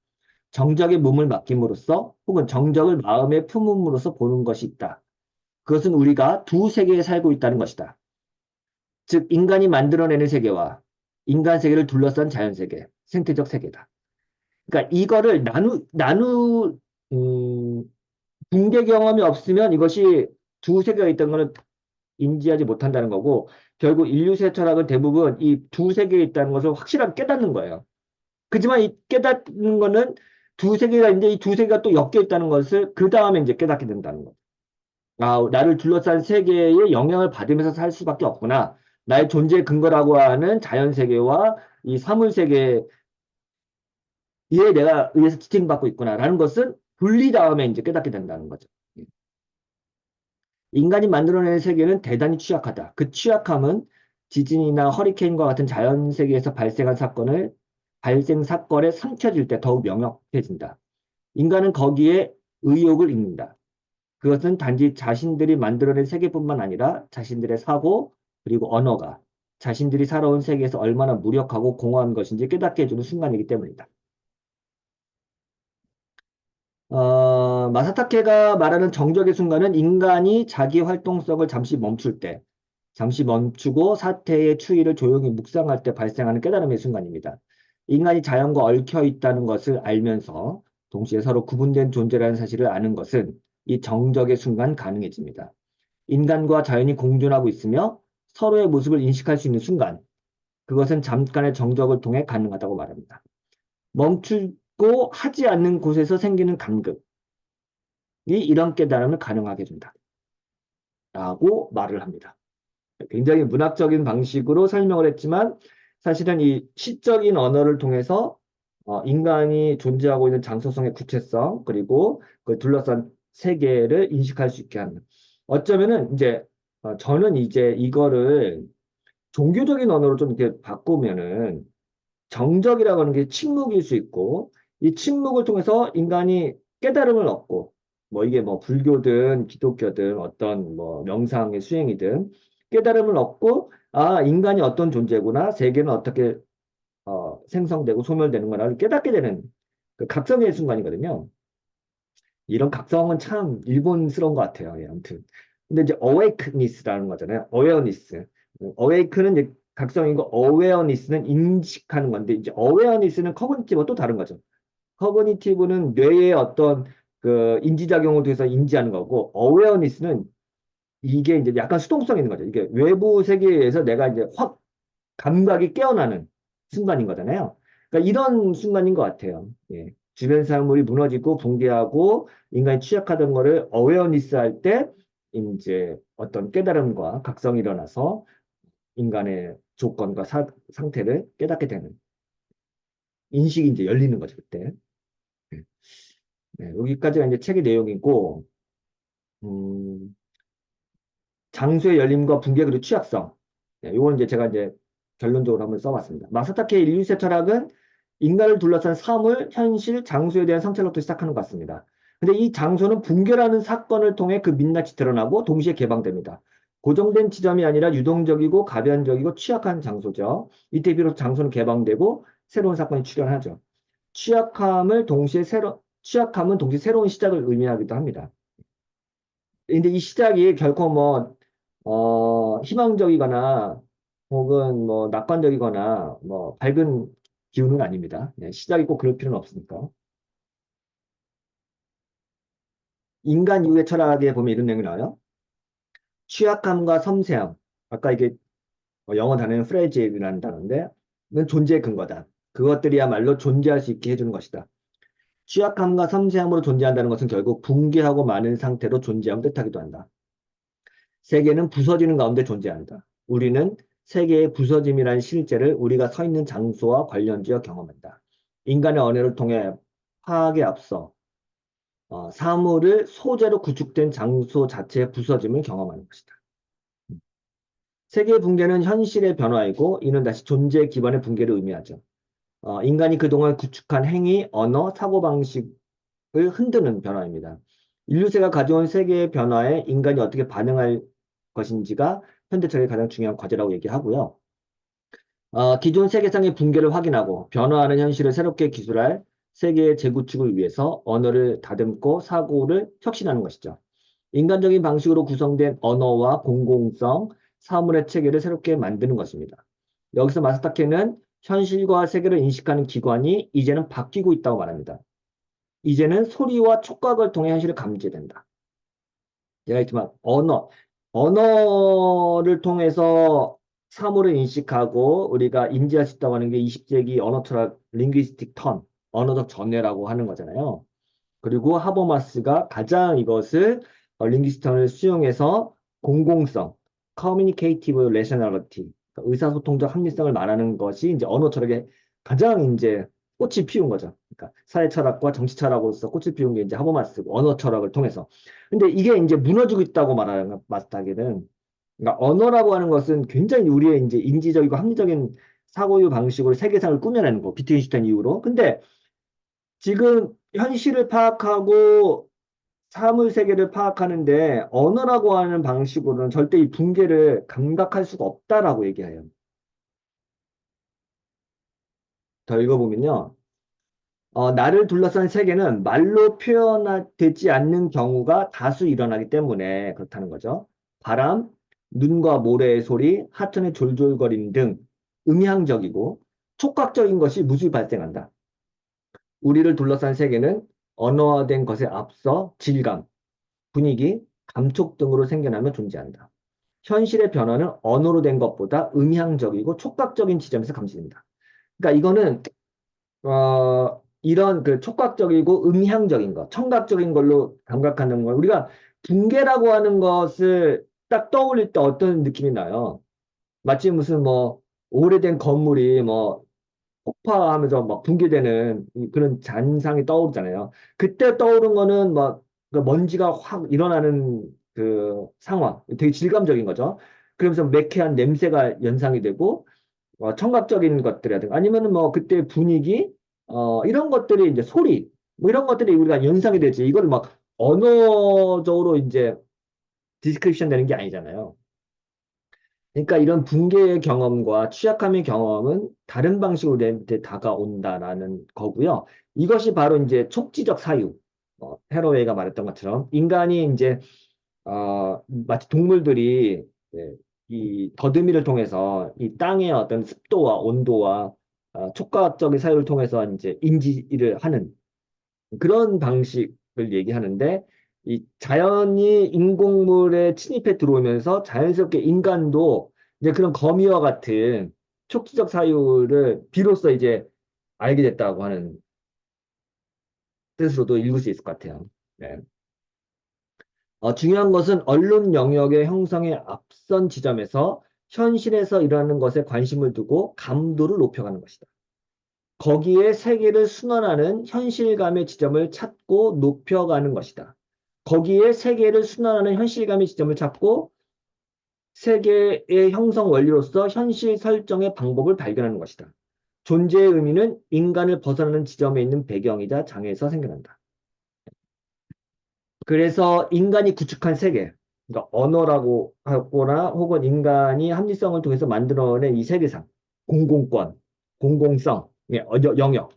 정적의 몸을 맡김으로써 혹은 정적을 마음에 품음으로써 보는 것이 있다. 그것은 우리가 두 세계에 살고 있다는 것이다. 즉 인간이 만들어내는 세계와 인간 세계를 둘러싼 자연 세계, 생태적 세계다. 그러니까 이거를 음, 붕괴 경험이 없으면 이것이 두 세계가 있다는 것을 인지하지 못한다는 거고 결국 인류세 철학은 대부분 이 두 세계에 있다는 것을 확실하게 깨닫는 거예요. 그지만 이 깨닫는 거는 두 세계가 있는데 이 두 세계가 또 엮여 있다는 것을 그 다음에 이제 깨닫게 된다는 거죠. 나를 둘러싼 세계에 영향을 받으면서 살 수밖에 없구나. 나의 존재 근거라고 하는 자연 세계와 이 사물 세계에 내가 의해서 지탱받고 있구나라는 것은 분리 다음에 이제 깨닫게 된다는 거죠. 인간이 만들어내는 세계는 대단히 취약하다. 그 취약함은 지진이나 허리케인과 같은 자연 세계에서 발생 사건에 삼켜질 때 더욱 명확해진다. 인간은 거기에 의욕을 잃는다. 그것은 단지 자신들이 만들어낸 세계뿐만 아니라 자신들의 사고 그리고 언어가 자신들이 살아온 세계에서 얼마나 무력하고 공허한 것인지 깨닫게 해주는 순간이기 때문이다. 마사타케가 말하는 정적의 순간은 인간이 자기 활동성을 잠시 멈출 때, 잠시 멈추고 사태의 추이를 조용히 묵상할 때 발생하는 깨달음의 순간입니다. 인간이 자연과 얽혀 있다는 것을 알면서 동시에 서로 구분된 존재라는 사실을 아는 것은 이 정적의 순간 가능해집니다. 인간과 자연이 공존하고 있으며 서로의 모습을 인식할 수 있는 순간, 그것은 잠깐의 정적을 통해 가능하다고 말합니다. 멈추고 하지 않는 곳에서 생기는 감극, 이 이런 깨달음을 가능하게 준다. 라고 말을 합니다. 굉장히 문학적인 방식으로 설명을 했지만 사실은 이 시적인 언어를 통해서 인간이 존재하고 있는 장소성의 구체성 그리고 그 둘러싼 세계를 인식할 수 있게 하는 어쩌면은 이제 저는 이제 이거를 종교적인 언어로 좀 이렇게 바꾸면은 정적이라고 하는 게 침묵일 수 있고 이 침묵을 통해서 인간이 깨달음을 얻고 뭐 이게 뭐 불교든 기독교든 어떤 뭐 명상의 수행이든 깨달음을 얻고 아 인간이 어떤 존재구나 세계는 어떻게 생성되고 소멸되는구나를 깨닫게 되는 그 각성의 순간이거든요. 이런 각성은 참 일본스러운 것 같아요. 예, 아무튼. 근데 이제 awakeness라는 거잖아요. awareness. awaken은 이제 각성이고 awareness는 인식하는 건데 이제 awareness는 커그니티브가 또 다른 거죠. 커그니티브는 뇌의 어떤 그 인지작용을 통해서 인지하는 거고 awareness는 이게 이제 약간 수동성 있는 거죠. 이게 외부 세계에서 내가 이제 확 감각이 깨어나는 순간인 거잖아요. 그러니까 이런 순간인 것 같아요. 예. 주변 사물이 무너지고 붕괴하고 인간이 취약하던 거를 어웨어니스 할 때 이제 어떤 깨달음과 각성이 일어나서 인간의 조건과 상태를 깨닫게 되는 인식이 이제 열리는 거죠, 그때. 예. 네, 여기까지가 이제 책의 내용이고, 음, 장소의 열림과 붕괴 그리고 취약성. 네, 요건 이제 제가 이제 결론적으로 한번 써봤습니다. 마사타케 일류세 철학은 인간을 둘러싼 사물, 현실, 장소에 대한 성찰로부터 시작하는 것 같습니다. 근데 이 장소는 붕괴라는 사건을 통해 그 민낯이 드러나고 동시에 개방됩니다. 고정된 지점이 아니라 유동적이고 가변적이고 취약한 장소죠. 이때 비로소 장소는 개방되고 새로운 사건이 출현하죠. 취약함은 동시에 새로운 시작을 의미하기도 합니다. 근데 이 시작이 결코 뭐 희망적이거나 혹은 뭐 낙관적이거나 뭐 밝은 기운은 아닙니다. 네, 시작이 꼭 그럴 필요는 없으니까. 인간 이후의 철학에 보면 이런 내용이 나와요. 취약함과 섬세함. 아까 이게 영어 단어는 프레지라는 단어인데, 는 존재의 근거다. 그것들이야말로 존재할 수 있게 해주는 것이다. 취약함과 섬세함으로 존재한다는 것은 결국 붕괴하고 많은 상태로 존재함을 뜻하기도 한다. 세계는 부서지는 가운데 존재한다. 우리는 세계의 부서짐이라는 실제를 우리가 서 있는 장소와 관련지어 경험한다. 인간의 언어를 통해 파악에 앞서 사물을 소재로 구축된 장소 자체의 부서짐을 경험하는 것이다. 세계의 붕괴는 현실의 변화이고 이는 다시 존재 기반의 붕괴를 의미하죠. 인간이 그동안 구축한 행위, 언어, 사고방식을 흔드는 변화입니다. 인류세가 가져온 세계의 변화에 인간이 어떻게 반응할 것인지가 현대철의 가장 중요한 과제라고 얘기하고요. 기존 세계상의 붕괴를 확인하고 변화하는 현실을 새롭게 기술할 세계의 재구축을 위해서 언어를 다듬고 사고를 혁신하는 것이죠. 인간적인 방식으로 구성된 언어와 공공성, 사물의 체계를 새롭게 만드는 것입니다. 여기서 마스타케는 현실과 세계를 인식하는 기관이 이제는 바뀌고 있다고 말합니다. 이제는 소리와 촉각을 통해 현실을 감지된다. 제가 했지만 언어를 통해서 사물을 인식하고 우리가 인지할 수 있다고 하는 게 20세기 언어 철학 링귀스틱 턴, 언어적 전례라고 하는 거잖아요. 그리고 하버마스가 가장 이것을 링귀스턴을 수용해서 공공성, 커뮤니케이티브 레셔널리티, 의사소통적 합리성을 말하는 것이 이제 언어 철학의 가장 이제 꽃이 피운 거죠. 그러니까 사회 철학과 정치 철학으로서 꽃을 피운 게 이제 하버마스고 언어 철학을 통해서. 근데 이게 이제 무너지고 있다고 말하는 마스타게는 그러니까 언어라고 하는 것은 굉장히 우리의 이제 인지적이고 합리적인 사고유 방식으로 세계상을 꾸며내는 거, 비트겐슈타인 이후로. 근데 지금 현실을 파악하고 사물 세계를 파악하는데 언어라고 하는 방식으로는 절대 이 붕괴를 감각할 수가 없다라고 얘기해요. 더 읽어보면요. 나를 둘러싼 세계는 말로 표현되지 않는 경우가 다수 일어나기 때문에 그렇다는 거죠. 바람, 눈과 모래의 소리, 하천의 졸졸거림 등 음향적이고 촉각적인 것이 무수히 발생한다. 우리를 둘러싼 세계는 언어화된 것에 앞서 질감, 분위기, 감촉 등으로 생겨나며 존재한다. 현실의 변화는 언어로 된 것보다 음향적이고 촉각적인 지점에서 감지됩니다. 그러니까 이거는 이런 그 촉각적이고 음향적인 것, 청각적인 걸로 감각하는 걸 우리가 붕괴라고 하는 것을 딱 떠올릴 때 어떤 느낌이 나요? 마치 무슨 뭐 오래된 건물이 뭐 폭파하면서 막 붕괴되는 그런 잔상이 떠오르잖아요. 그때 떠오른 거는 막그 먼지가 확 일어나는 그 상황, 되게 질감적인 거죠. 그러면서 매캐한 냄새가 연상이 되고 청각적인 것들이라든가 아니면은 뭐 그때 분위기 이런 것들이 이제 소리 뭐 이런 것들이 우리가 연상이 되지 이걸 막 언어적으로 이제 디스크립션 되는 게 아니잖아요. 그러니까 이런 붕괴의 경험과 취약함의 경험은 다른 방식으로 우리한테 다가온다라는 거고요. 이것이 바로 이제 촉지적 사유. 헤로웨이가 말했던 것처럼 인간이 이제 마치 동물들이 예, 이 더듬이를 통해서 이 땅의 어떤 습도와 온도와 촉각적인 사유를 통해서 이제 인지를 하는 그런 방식을 얘기하는데 이 자연이 인공물에 침입해 들어오면서 자연스럽게 인간도 이제 그런 거미와 같은 촉지적 사유를 비로소 이제 알게 됐다고 하는 뜻으로도 읽을 수 있을 것 같아요. 네. 중요한 것은 언론 영역의 형성의 앞선 지점에서 현실에서 일어나는 것에 관심을 두고 감도를 높여가는 것이다. 거기에 세계를 순환하는 현실감의 지점을 찾고 높여가는 것이다. 거기에 세계를 순환하는 현실감의 지점을 찾고 세계의 형성 원리로서 현실 설정의 방법을 발견하는 것이다. 존재의 의미는 인간을 벗어나는 지점에 있는 배경이자 장에서 생겨난다. 그래서 인간이 구축한 세계, 그러니까 언어라고 하거나 혹은 인간이 합리성을 통해서 만들어낸 이 세계상, 공공권, 공공성, 영역,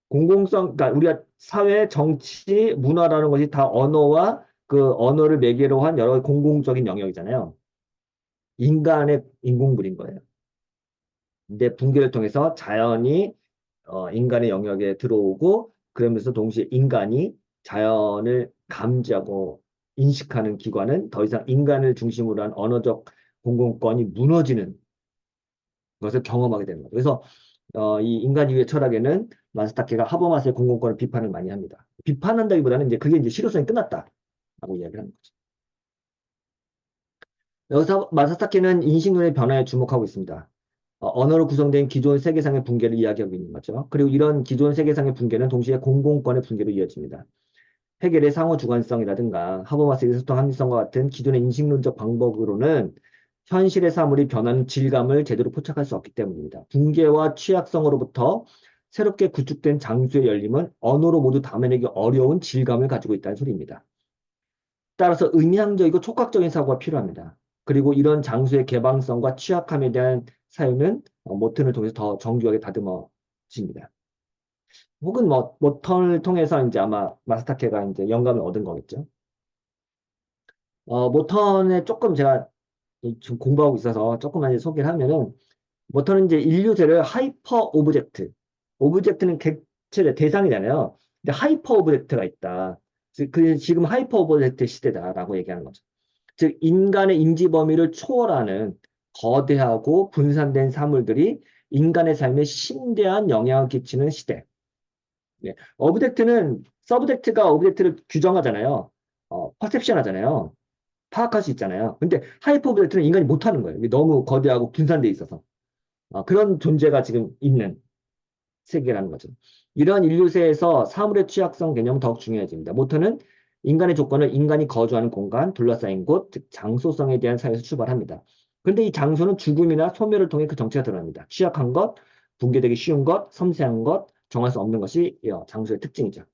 공공성, 그러니까 우리가 사회, 정치, 문화라는 것이 다 언어와 그 언어를 매개로 한 여러 공공적인 영역이잖아요. 인간의 인공물인 거예요. 근데 붕괴를 통해서 자연이 인간의 영역에 들어오고 그러면서 동시에 인간이 자연을 감지하고 인식하는 기관은 더 이상 인간을 중심으로 한 언어적 공공권이 무너지는 것을 경험하게 되는 거죠. 그래서 이 인간 이후의 철학에는 마스타케가 하버마스의 공공권을 비판을 많이 합니다. 비판한다기보다는 이제 그게 이제 실효성이 끝났다라고 이야기를 하는 거죠. 여기서 마사타케는 인식론의 변화에 주목하고 있습니다. 언어로 구성된 기존 세계상의 붕괴를 이야기하고 있는 거죠. 그리고 이런 기존 세계상의 붕괴는 동시에 공공권의 붕괴로 이어집니다. 해결의 상호 주관성이라든가 하버마스의 소통 합리성과 같은 기존의 인식론적 방법으로는 현실의 사물이 변하는 질감을 제대로 포착할 수 없기 때문입니다. 붕괴와 취약성으로부터 새롭게 구축된 장수의 열림은 언어로 모두 담아내기 어려운 질감을 가지고 있다는 소리입니다. 따라서 음향적이고 촉각적인 사고가 필요합니다. 그리고 이런 장수의 개방성과 취약함에 대한 사유는 모턴을 통해서 더 정교하게 다듬어집니다. 혹은 뭐 모턴을 통해서 이제 아마 마스타케가 이제 영감을 얻은 거겠죠. 모턴에 조금 제가 지금 공부하고 있어서 조금만 이제 소개를 하면은 모턴은 이제 인류세를 하이퍼 오브젝트, 오브젝트는 객체의 대상이잖아요. 근데 하이퍼 오브젝트가 있다. 그 지금 하이퍼 오브젝트 시대다라고 얘기하는 거죠. 즉 인간의 인지 범위를 초월하는 거대하고 분산된 사물들이 인간의 삶에 심대한 영향을 끼치는 시대. 네. 어브젝트는 서브젝트가 오브젝트를 규정하잖아요. 퍼셉션 하잖아요. 파악할 수 있잖아요. 근데 하이퍼 오브젝트는 인간이 못하는 거예요. 이게 너무 거대하고 분산돼 있어서. 그런 존재가 지금 있는 세계라는 거죠. 이런 인류세에서 사물의 취약성 개념은 더욱 중요해집니다. 모터는 인간의 조건은 인간이 거주하는 공간, 둘러싸인 곳, 즉 장소성에 대한 사유에서 출발합니다. 그런데 이 장소는 죽음이나 소멸을 통해 그 정체가 드러납니다. 취약한 것, 붕괴되기 쉬운 것, 섬세한 것, 정할 수 없는 것이 장소의 특징이죠.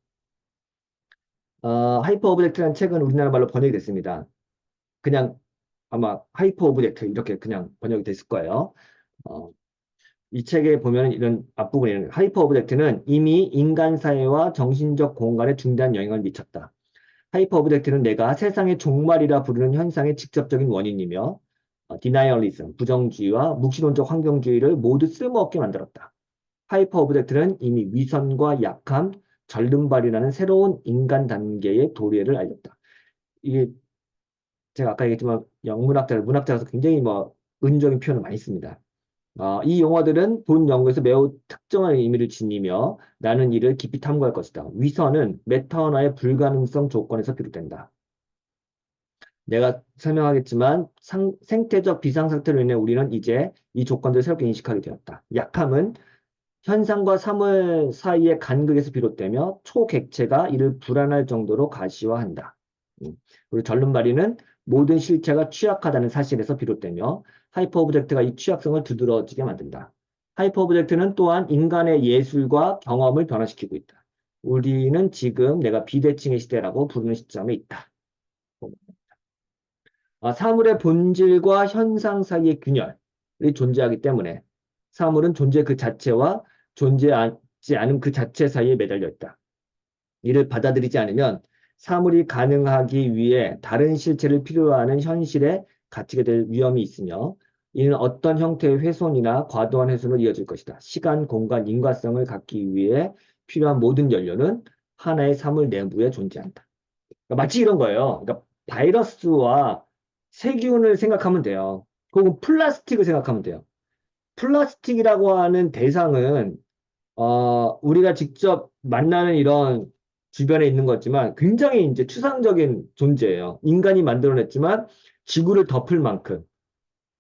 하이퍼 오브젝트라는 책은 우리나라 말로 번역이 됐습니다. 그냥 아마 하이퍼 오브젝트 이렇게 그냥 번역이 됐을 거예요. 어, 이 책에 보면 이런 앞부분에 있는 하이퍼 오브젝트는 이미 인간 사회와 정신적 공간에 중대한 영향을 미쳤다. 하이퍼 오브젝트는 내가 세상의 종말이라 부르는 현상의 직접적인 원인이며 디나이얼리즘, 부정주의와 묵시론적 환경주의를 모두 쓸모없게 만들었다. 하이퍼 오브젝트는 이미 위선과 약함, 절름발이라는 새로운 인간 단계의 도래를 알렸다. 이게 제가 아까 얘기했지만 문학자라서 굉장히 뭐 은유적인 표현을 많이 씁니다. 이 용어들은 본 연구에서 매우 특정한 의미를 지니며 나는 이를 깊이 탐구할 것이다. 위선은 메타 언어의 불가능성 조건에서 비롯된다. 내가 설명하겠지만 생태적 비상상태로 인해 우리는 이제 이 조건들을 새롭게 인식하게 되었다. 약함은 현상과 사물 사이의 간극에서 비롯되며 초객체가 이를 불안할 정도로 가시화한다. 그리고 절름발이는 모든 실체가 취약하다는 사실에서 비롯되며 하이퍼 오브젝트가 이 취약성을 두드러지게 만든다. 하이퍼 오브젝트는 또한 인간의 예술과 경험을 변화시키고 있다. 우리는 지금 내가 비대칭의 시대라고 부르는 시점에 있다. 사물의 본질과 현상 사이의 균열이 존재하기 때문에 사물은 존재 그 자체와 존재하지 않은 그 자체 사이에 매달려 있다. 이를 받아들이지 않으면 사물이 가능하기 위해 다른 실체를 필요로 하는 현실에 갇히게 될 위험이 있으며 이는 어떤 형태의 훼손이나 과도한 훼손으로 이어질 것이다. 시간, 공간, 인과성을 갖기 위해 필요한 모든 연료는 하나의 사물 내부에 존재한다. 그러니까 마치 이런 거예요. 그러니까 바이러스와 세균을 생각하면 돼요. 혹은 플라스틱을 생각하면 돼요. 플라스틱이라고 하는 대상은 우리가 직접 만나는 이런 주변에 있는 거지만 굉장히 이제 추상적인 존재예요. 인간이 만들어냈지만 지구를 덮을 만큼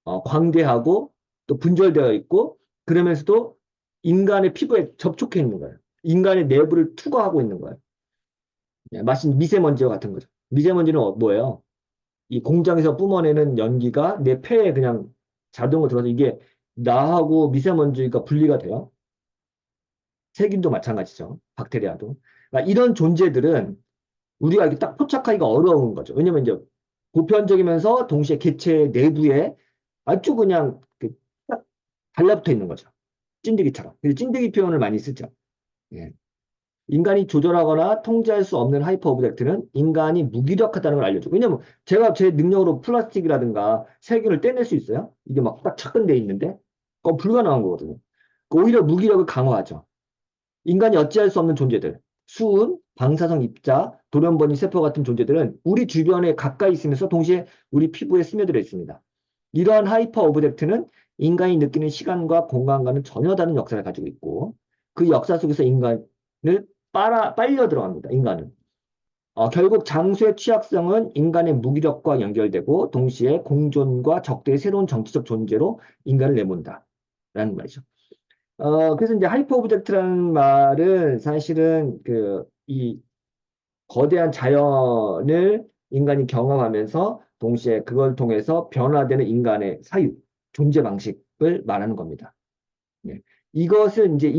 광대하고 또 분절되어 있고 그러면서도 인간의 피부에 접촉해 있는 거예요. 인간의 내부를 투과하고 있는 거예요. 마치 미세먼지와 같은 거죠. 미세먼지는 뭐예요? 이 공장에서 뿜어내는 연기가 내 폐에 그냥 자동으로 들어서 이게 나하고 미세먼지가 분리가 돼요. 세균도 마찬가지죠. 박테리아도. 그러니까 이런 존재들은 우리가 이렇게 딱 포착하기가 어려운 거죠. 왜냐면 이제 보편적이면서 동시에 개체 내부에 아주 그냥 딱 달라붙어 있는 거죠. 찐득이처럼. 그래서 찐득이 표현을 많이 쓰죠. 예. 인간이 조절하거나 통제할 수 없는 하이퍼 오브젝트는 인간이 무기력하다는 걸 알려줘. 왜냐면 제가 제 능력으로 플라스틱이라든가 세균을 떼낼 수 있어요? 이게 막 딱 착근돼 있는데? 그거 불가능한 거거든요. 오히려 무기력을 강화하죠. 인간이 어찌할 수 없는 존재들, 수은, 방사성 입자, 돌연변이 세포 같은 존재들은 우리 주변에 가까이 있으면서 동시에 우리 피부에 스며들어 있습니다. 이러한 하이퍼 오브젝트는 인간이 느끼는 시간과 공간과는 전혀 다른 역사를 가지고 있고 그 역사 속에서 인간을 빨려 들어갑니다. 인간은. 결국 장수의 취약성은 인간의 무기력과 연결되고 동시에 공존과 적대의 새로운 정치적 존재로 인간을 내몬다. 라는 말이죠. 그래서 이제 하이퍼 오브젝트라는 말은 사실은 이 거대한 자연을 인간이 경험하면서 동시에 그걸 통해서 변화되는 인간의 사유, 존재 방식을 말하는 겁니다. 네. 이것을 이제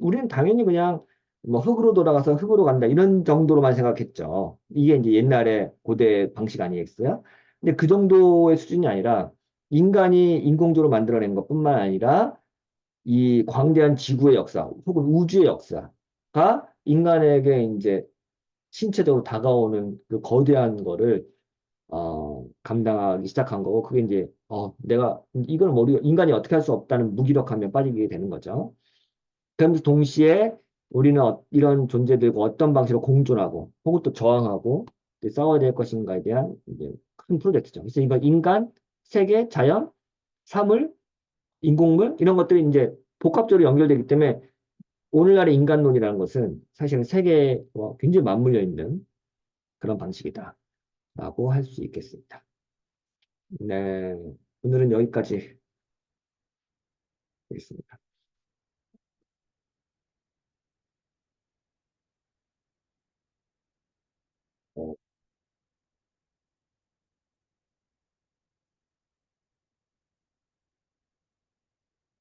우리는 당연히 그냥 뭐 흙으로 돌아가서 흙으로 간다 이런 정도로만 생각했죠. 이게 이제 옛날에 고대 방식 아니겠어요? 근데 그 정도의 수준이 아니라 인간이 인공적으로 만들어낸 것뿐만 아니라 이 광대한 지구의 역사 혹은 우주의 역사가 인간에게 이제 신체적으로 다가오는 그 거대한 거를 감당하기 시작한 거고 그게 이제 내가 이걸 우리가 인간이 어떻게 할 수 없다는 무기력함에 빠지게 되는 거죠. 그러면서 동시에 우리는 이런 존재들과 어떤 방식으로 공존하고 혹은 또 저항하고 싸워야 될 것인가에 대한 이제 큰 프로젝트죠. 그래서 이건 인간, 세계, 자연, 사물, 인공물 이런 것들이 이제 복합적으로 연결되기 때문에 오늘날의 인간론이라는 것은 사실은 세계와 굉장히 맞물려 있는 그런 방식이다라고 할 수 있겠습니다. 네, 오늘은 여기까지 하겠습니다.